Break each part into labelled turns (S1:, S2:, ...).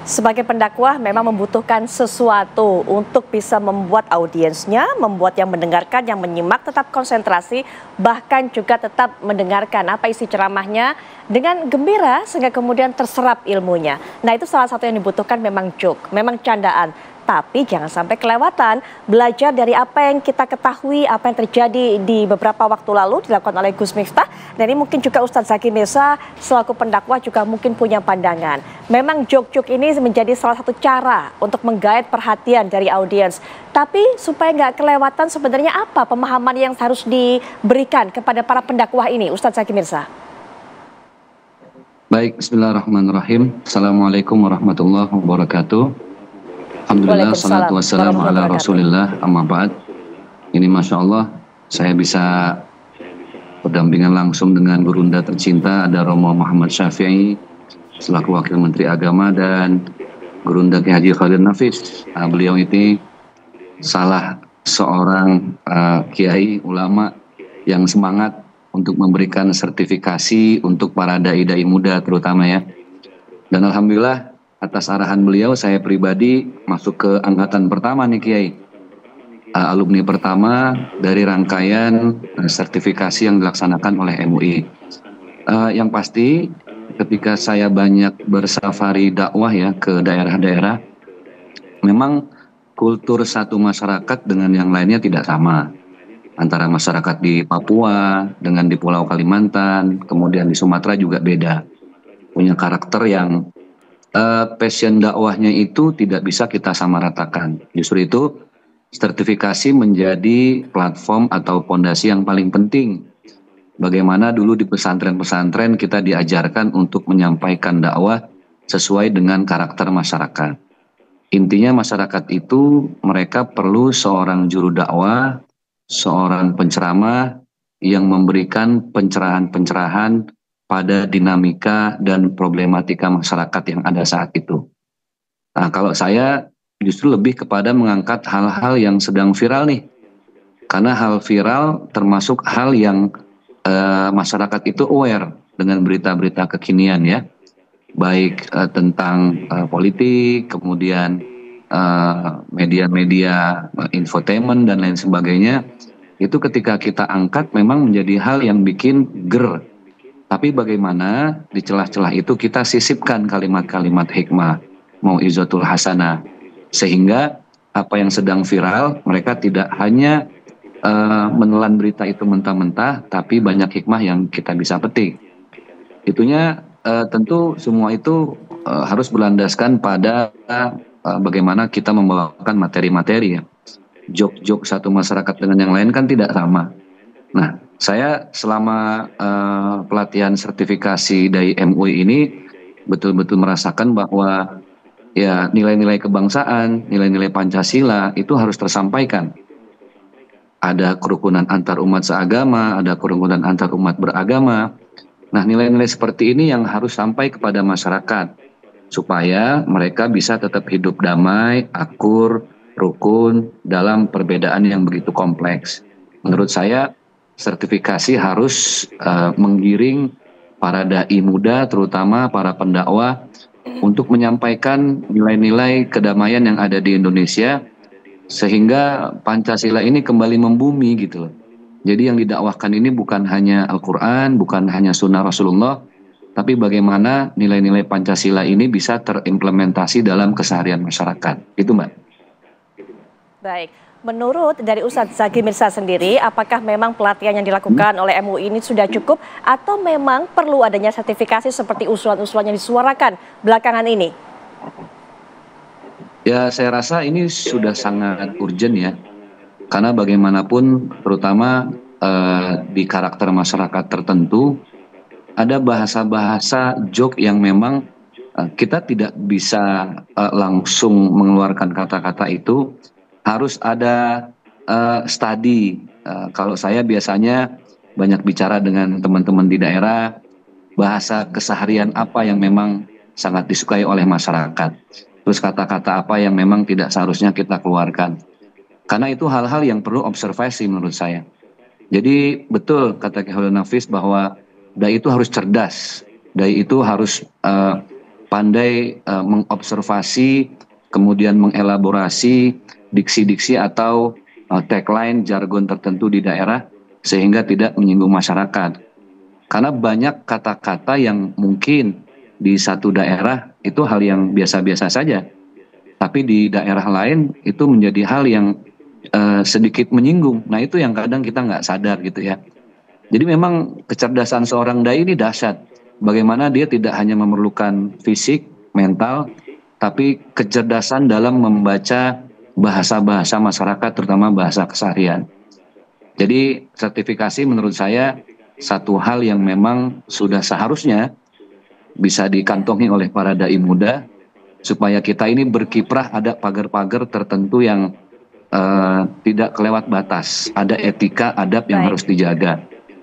S1: Sebagai pendakwah memang membutuhkan sesuatu untuk bisa membuat audiensnya, membuat yang mendengarkan, yang menyimak tetap konsentrasi, bahkan juga tetap mendengarkan apa isi ceramahnya dengan gembira sehingga kemudian terserap ilmunya. Nah, itu salah satu yang dibutuhkan memang joke, memang candaan. Tapi jangan sampai kelewatan belajar dari apa yang kita ketahui, apa yang terjadi di beberapa waktu lalu dilakukan oleh Gus Miftah. Dan ini mungkin juga Ustadz Zaki Mirsa selaku pendakwah juga mungkin punya pandangan. Memang joke-joke ini menjadi salah satu cara untuk menggait perhatian dari audiens. Tapi supaya nggak kelewatan sebenarnya apa pemahaman yang harus diberikan kepada para pendakwah ini, Ustadz Zaki Mirsa?
S2: Baik, bismillahirrahmanirrahim. Assalamualaikum warahmatullahi wabarakatuh. Alhamdulillah, salatu wassalamu ala rasulillah, amma ba'd. Ini Masya Allah, saya bisa berdampingan langsung dengan gurunda tercinta, ada Romo Muhammad Syafi'i, selaku Wakil Menteri Agama, dan gurunda Ki Haji Khalil Nafis. Beliau ini salah seorang kiai ulama yang semangat untuk memberikan sertifikasi untuk para dai-dai muda terutama ya. Dan Alhamdulillah, atas arahan beliau, saya pribadi masuk ke angkatan pertama nih Kiai. Alumni pertama dari rangkaian sertifikasi yang dilaksanakan oleh MUI. Yang pasti ketika saya banyak bersafari dakwah ya ke daerah-daerah, memang kultur satu masyarakat dengan yang lainnya tidak sama. Antara masyarakat di Papua dengan di Pulau Kalimantan, kemudian di Sumatera juga beda. Punya karakter yang passion dakwahnya itu tidak bisa kita samaratakan. Justru itu sertifikasi menjadi platform atau fondasi yang paling penting. Bagaimana dulu di pesantren-pesantren kita diajarkan untuk menyampaikan dakwah sesuai dengan karakter masyarakat. Intinya masyarakat itu mereka perlu seorang juru dakwah, seorang penceramah yang memberikan pencerahan-pencerahan pada dinamika dan problematika masyarakat yang ada saat itu. Nah, kalau saya justru lebih kepada mengangkat hal-hal yang sedang viral nih. Karena hal viral termasuk hal yang masyarakat itu aware dengan berita-berita kekinian ya. Baik tentang politik, kemudian media-media infotainment dan lain sebagainya. Itu ketika kita angkat memang menjadi hal yang bikin ger. Tapi bagaimana di celah-celah itu kita sisipkan kalimat-kalimat hikmah, mau'izatul hasanah, sehingga apa yang sedang viral mereka tidak hanya menelan berita itu mentah-mentah, tapi banyak hikmah yang kita bisa petik. Itunya tentu semua itu harus berlandaskan pada bagaimana kita membawakan materi-materi ya. Jok-jok satu masyarakat dengan yang lain kan tidak sama. Nah, saya selama pelatihan sertifikasi dari MUI ini betul-betul merasakan bahwa ya nilai-nilai kebangsaan, nilai-nilai Pancasila itu harus tersampaikan. Ada kerukunan antar umat seagama, ada kerukunan antar umat beragama. Nah, nilai-nilai seperti ini yang harus sampai kepada masyarakat supaya mereka bisa tetap hidup damai, akur, rukun dalam perbedaan yang begitu kompleks. Menurut saya sertifikasi harus menggiring para dai muda, terutama para pendakwah, untuk menyampaikan nilai-nilai kedamaian yang ada di Indonesia, sehingga Pancasila ini kembali membumi gitu loh. Jadi yang didakwahkan ini bukan hanya Al-Quran, bukan hanya Sunnah Rasulullah, tapi bagaimana nilai-nilai Pancasila ini bisa terimplementasi dalam keseharian masyarakat. Itu Mbak.
S1: Baik. Menurut dari Ustadz Zaki Mirsa sendiri, apakah memang pelatihan yang dilakukan oleh MUI ini sudah cukup atau memang perlu adanya sertifikasi seperti usulan-usulan yang disuarakan belakangan ini?
S2: Ya, saya rasa ini sudah sangat urgent ya, karena bagaimanapun terutama di karakter masyarakat tertentu ada bahasa-bahasa joke yang memang kita tidak bisa langsung mengeluarkan kata-kata itu. Harus ada studi. Kalau saya biasanya banyak bicara dengan teman-teman di daerah, bahasa keseharian apa yang memang sangat disukai oleh masyarakat. Terus kata-kata apa yang memang tidak seharusnya kita keluarkan. Karena itu hal-hal yang perlu observasi menurut saya. Jadi betul kata Ki Haji Nafis bahwa dai itu harus cerdas. Dai itu harus pandai mengobservasi, kemudian mengelaborasi diksi-diksi atau tagline jargon tertentu di daerah sehingga tidak menyinggung masyarakat. Karena banyak kata-kata yang mungkin di satu daerah itu hal yang biasa-biasa saja, tapi di daerah lain itu menjadi hal yang sedikit menyinggung. Nah itu yang kadang kita nggak sadar gitu ya. Jadi memang kecerdasan seorang dai ini dahsyat. Bagaimana dia tidak hanya memerlukan fisik, mental, tapi kecerdasan dalam membaca bahasa-bahasa masyarakat, terutama bahasa keseharian. Jadi sertifikasi menurut saya satu hal yang memang sudah seharusnya bisa dikantongi oleh para dai muda, supaya kita ini berkiprah ada pagar-pagar tertentu yang tidak kelewat batas, ada etika, adab yang harus dijaga.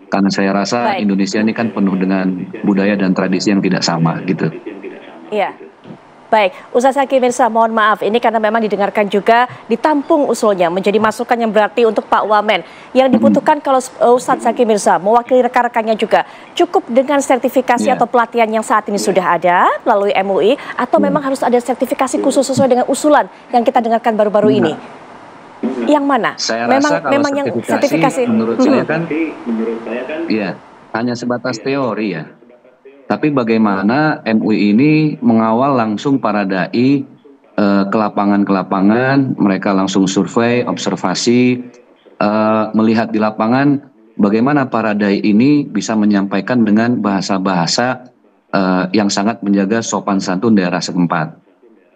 S2: Karena saya rasa Indonesia ini kan penuh dengan budaya dan tradisi yang tidak sama gitu.
S1: Iya. Baik, Ustadz Zaki Mirza, mohon maaf, ini karena memang didengarkan juga ditampung usulnya menjadi masukan yang berarti untuk Pak Wamen. Yang dibutuhkan kalau Ustadz Zaki Mirza mewakili rekan-rekannya juga, cukup dengan sertifikasi atau pelatihan yang saat ini sudah ada melalui MUI, atau memang harus ada sertifikasi khusus sesuai dengan usulan yang kita dengarkan baru-baru ini? Yang mana?
S2: Saya rasa kalau yang sertifikasi menurut saya kan, iya, hanya sebatas teori ya. Tapi bagaimana MUI ini mengawal langsung para dai ke lapangan-lapangan, mereka langsung survei, observasi, melihat di lapangan bagaimana para dai ini bisa menyampaikan dengan bahasa-bahasa yang sangat menjaga sopan santun daerah setempat.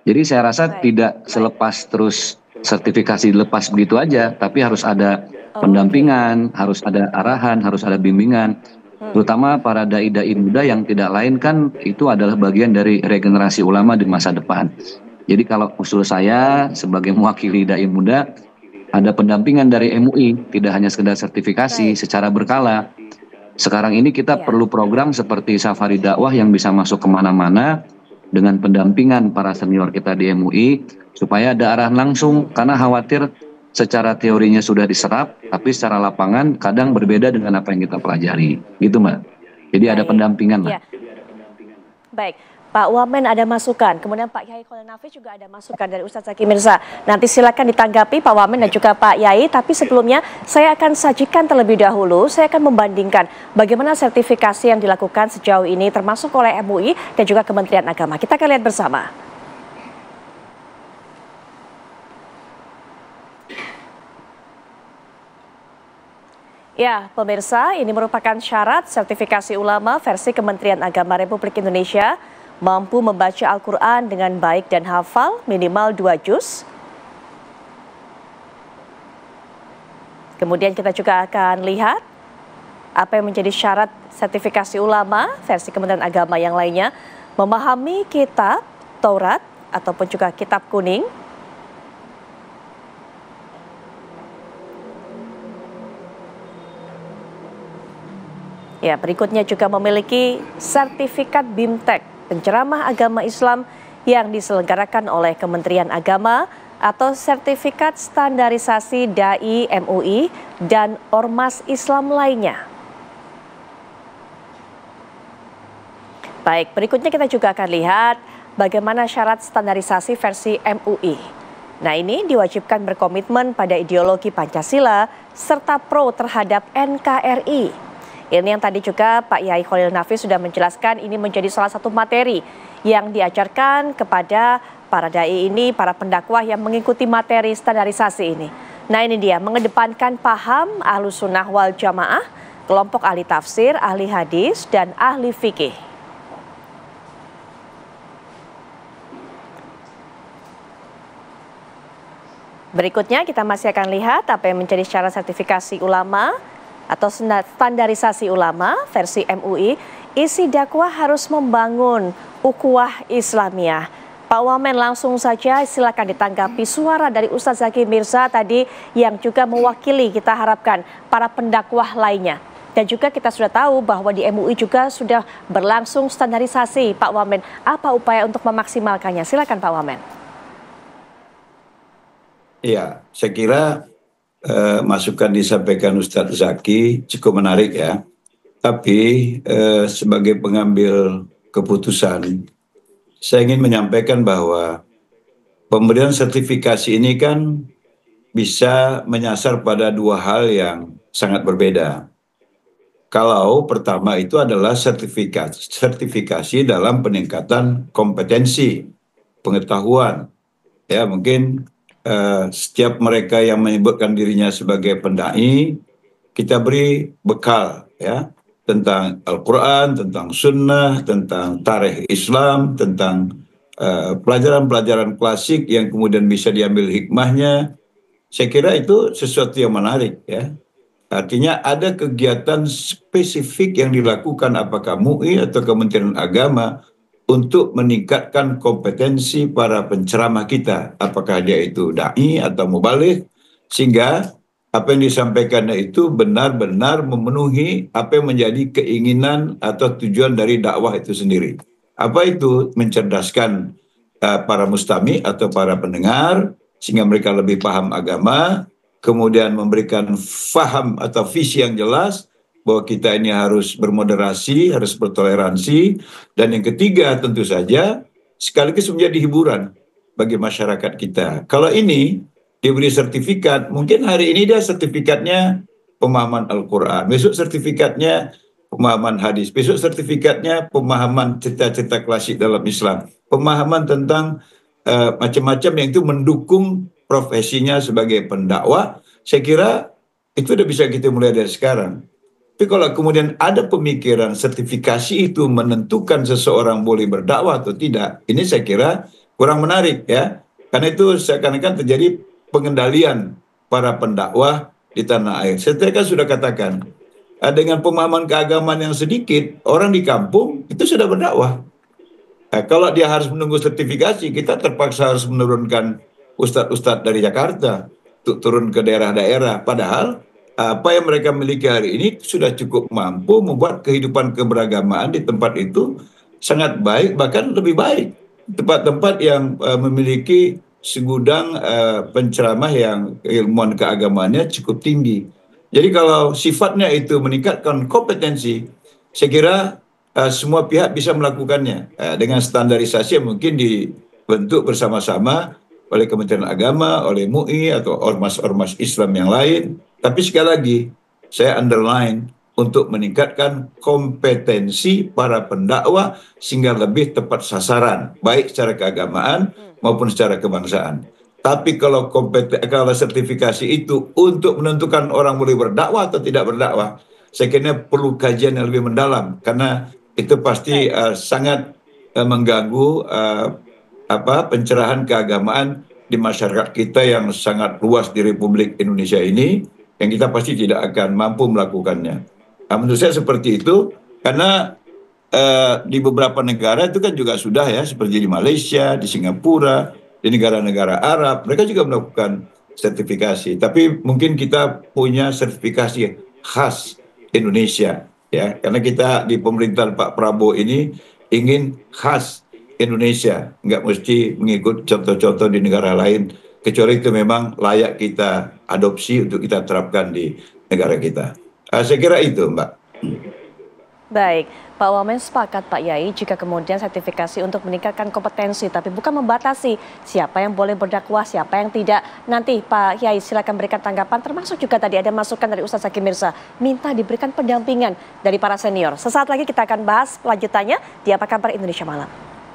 S2: Jadi saya rasa tidak selepas terus sertifikasi dilepas begitu aja, tapi harus ada pendampingan, harus ada arahan, harus ada bimbingan. Terutama para dai-dai muda yang tidak lain kan itu adalah bagian dari regenerasi ulama di masa depan. Jadi kalau usul saya sebagai mewakili dai muda, ada pendampingan dari MUI, tidak hanya sekedar sertifikasi secara berkala. Sekarang ini kita perlu program seperti safari dakwah yang bisa masuk kemana-mana dengan pendampingan para senior kita di MUI, supaya ada arahan langsung, karena khawatir secara teorinya sudah diserap, tapi secara lapangan kadang berbeda dengan apa yang kita pelajari, gitu Mbak. Jadi ada pendampingan lah.
S1: Baik, Pak Wamen ada masukan, kemudian Pak Yai Khalil Nafis juga ada masukan dari Ustadz Zaki Mirza. Nanti silakan ditanggapi Pak Wamen dan juga Pak Yai, tapi sebelumnya saya akan sajikan terlebih dahulu, saya akan membandingkan bagaimana sertifikasi yang dilakukan sejauh ini termasuk oleh MUI dan juga Kementerian Agama. Kita akan lihat bersama. Ya, pemirsa, ini merupakan syarat sertifikasi ulama versi Kementerian Agama Republik Indonesia mampu membaca Al-Quran dengan baik dan hafal minimal 2 juz. Kemudian kita juga akan lihat apa yang menjadi syarat sertifikasi ulama versi Kementerian Agama yang lainnya. Memahami kitab Taurat ataupun juga kitab kuning. Ya, berikutnya juga memiliki sertifikat BIMTEK, penceramah agama Islam yang diselenggarakan oleh Kementerian Agama atau sertifikat standarisasi dai MUI dan ormas Islam lainnya. Baik, berikutnya kita juga akan lihat bagaimana syarat standarisasi versi MUI. Nah, ini diwajibkan berkomitmen pada ideologi Pancasila serta pro terhadap NKRI. Ini yang tadi juga Pak Yai Khalil Nafis sudah menjelaskan, ini menjadi salah satu materi yang diajarkan kepada para dai ini, para pendakwah yang mengikuti materi standarisasi ini. Nah, ini dia, mengedepankan paham Ahlus Sunnah wal Jamaah, kelompok ahli tafsir, ahli hadis, dan ahli fikih. Berikutnya kita masih akan lihat apa yang menjadi syarat sertifikasi ulama atau standarisasi ulama versi MUI. Isi dakwah harus membangun ukhuwah Islamiyah. Pak Wamen, langsung saja silakan ditanggapi suara dari Ustadz Zaki Mirza tadi yang juga mewakili, kita harapkan, para pendakwah lainnya. Dan juga kita sudah tahu bahwa di MUI juga sudah berlangsung standarisasi. Pak Wamen, apa upaya untuk memaksimalkannya? Silakan Pak Wamen.
S3: Ya, saya kira masukan disampaikan Ustadz Zaki cukup menarik ya. Tapi sebagai pengambil keputusan saya ingin menyampaikan bahwa pemberian sertifikasi ini kan bisa menyasar pada dua hal yang sangat berbeda. Kalau pertama itu adalah sertifikasi dalam peningkatan kompetensi, pengetahuan. Ya, mungkin setiap mereka yang menyebutkan dirinya sebagai pendai, kita beri bekal ya tentang Al-Quran, tentang Sunnah, tentang tarikh Islam, tentang pelajaran-pelajaran klasik yang kemudian bisa diambil hikmahnya. Saya kira itu sesuatu yang menarik ya. Artinya ada kegiatan spesifik yang dilakukan apakah MUI atau Kementerian Agama untuk meningkatkan kompetensi para penceramah kita. Apakah dia itu da'i atau mubaligh, sehingga apa yang disampaikannya itu benar-benar memenuhi apa yang menjadi keinginan atau tujuan dari dakwah itu sendiri. Apa itu? Mencerdaskan para mustami atau para pendengar, sehingga mereka lebih paham agama, kemudian memberikan faham atau visi yang jelas bahwa kita ini harus bermoderasi, harus bertoleransi, dan yang ketiga tentu saja sekaligus menjadi hiburan bagi masyarakat kita. Kalau ini diberi sertifikat, mungkin hari ini dia sertifikatnya pemahaman Al-Quran, besok sertifikatnya pemahaman hadis, besok sertifikatnya pemahaman cerita-cerita klasik dalam Islam, pemahaman tentang macam-macam yang itu mendukung profesinya sebagai pendakwah. Saya kira itu udah bisa kita mulai dari sekarang. Tapi kalau kemudian ada pemikiran sertifikasi itu menentukan seseorang boleh berdakwah atau tidak, ini saya kira kurang menarik ya. Karena itu seakan-akan terjadi pengendalian para pendakwah di tanah air. Saya kan sudah katakan, dengan pemahaman keagamaan yang sedikit, orang di kampung itu sudah berdakwah. Nah, kalau dia harus menunggu sertifikasi, kita terpaksa harus menurunkan ustadz-ustadz dari Jakarta untuk turun ke daerah-daerah. Padahal apa yang mereka miliki hari ini sudah cukup mampu membuat kehidupan keberagamaan di tempat itu sangat baik, bahkan lebih baik. Tempat-tempat yang memiliki segudang penceramah yang ilmuwan keagamaannya cukup tinggi. Jadi kalau sifatnya itu meningkatkan kompetensi, saya kira semua pihak bisa melakukannya dengan standarisasi yang mungkin dibentuk bersama-sama oleh Kementerian Agama, oleh MUI atau ormas-ormas Islam yang lain. Tapi sekali lagi, saya underline untuk meningkatkan kompetensi para pendakwah sehingga lebih tepat sasaran, baik secara keagamaan maupun secara kebangsaan. Tapi kalau sertifikasi itu untuk menentukan orang boleh berdakwah atau tidak berdakwah, saya kira perlu kajian yang lebih mendalam, karena itu pasti sangat mengganggu pencerahan keagamaan di masyarakat kita yang sangat luas di Republik Indonesia ini, yang kita pasti tidak akan mampu melakukannya. Nah, menurut saya seperti itu, karena di beberapa negara itu kan juga sudah ya, seperti di Malaysia, di Singapura, di negara-negara Arab, mereka juga melakukan sertifikasi. Tapi mungkin kita punya sertifikasi khas Indonesia, ya, karena kita di pemerintahan Pak Prabowo ini ingin khas Indonesia, nggak mesti mengikut contoh-contoh di negara lain, kecuali itu memang layak kita adopsi untuk kita terapkan di negara kita. Saya kira itu, Mbak.
S1: Baik, Pak Wamen sepakat Pak Yai jika kemudian sertifikasi untuk meningkatkan kompetensi, tapi bukan membatasi siapa yang boleh berdakwah, siapa yang tidak. Nanti Pak Yai silakan berikan tanggapan, termasuk juga tadi ada masukan dari Ustadz Zaki Mirza, minta diberikan pendampingan dari para senior. Sesaat lagi kita akan bahas lanjutannya di Apa Kabar Indonesia Malam.